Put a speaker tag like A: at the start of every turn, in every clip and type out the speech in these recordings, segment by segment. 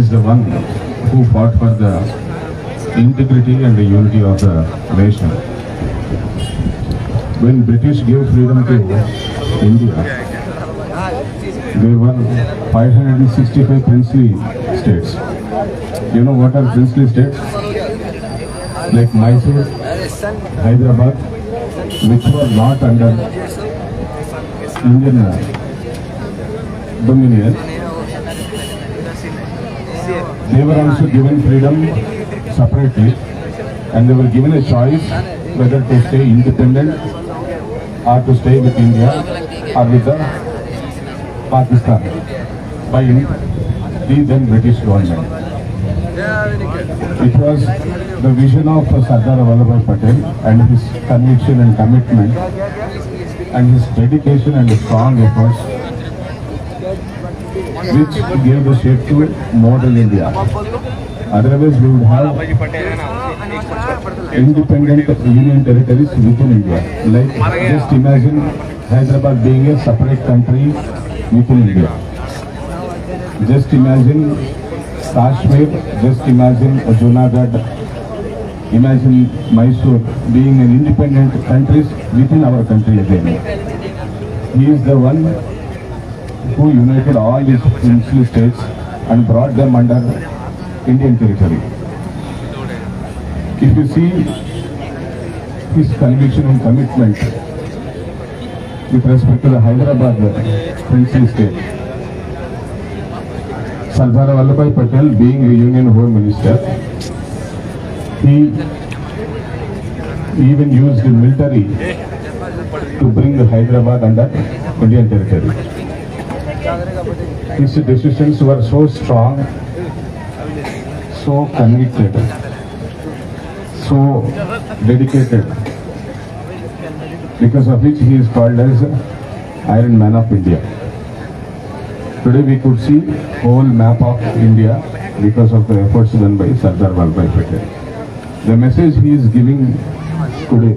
A: is the one who fought for the integrity and the unity of the nation. When British gave freedom to India, there were 565 princely states. You know what are princely states? Like Mysore, Hyderabad, which were not under Indian dominion. They were also given freedom separately, and they were given a choice whether to stay independent or to stay with India or with the Pakistan by the then British government. It was the vision of Sardar Vallabhbhai Patel and his conviction and commitment and his dedication and strong efforts which gave the shape to modern India. Otherwise we would have independent union territories within India. Like just imagine Hyderabad being a separate country within India. Just imagine Kashmir, just imagine Junagadh, imagine Mysore being an independent countries within our country again. He is the one who united all these princely states and brought them under Indian territory. If you see his conviction and commitment with respect to the Hyderabad princely state, Sardar Vallabhbhai Patel being a Union Home Minister, he even used the military to bring Hyderabad under Indian territory. His decisions were so strong, so convicted, so dedicated, because of which he is called as Iron Man of India. Today we could see whole map of India because of the efforts done by Sardar Vallabhbhai Patel. The message he is giving today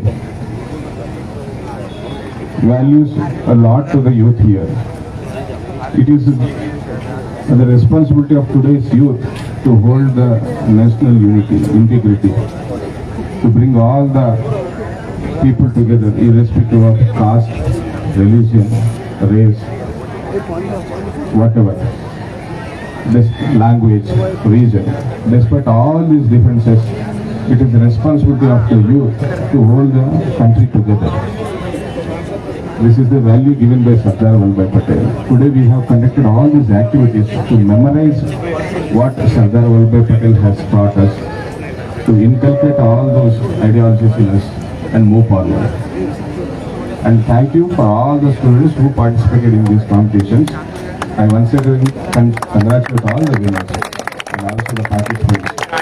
A: values a lot to the youth here. It is the responsibility of today's youth to hold the national unity, integrity, to bring all the people together irrespective of caste, religion, race, whatever, language, region. Despite all these differences, it is the responsibility of the youth to hold the country together. This is the value given by Sardar Vallabhbhai Patel. Today we have conducted all these activities to memorize what Sardar Vallabhbhai Patel has taught us, to inculcate all those ideologies in us and move forward. And thank you for all the students who participated in these competitions. I once again congratulate all the winners and also the participants.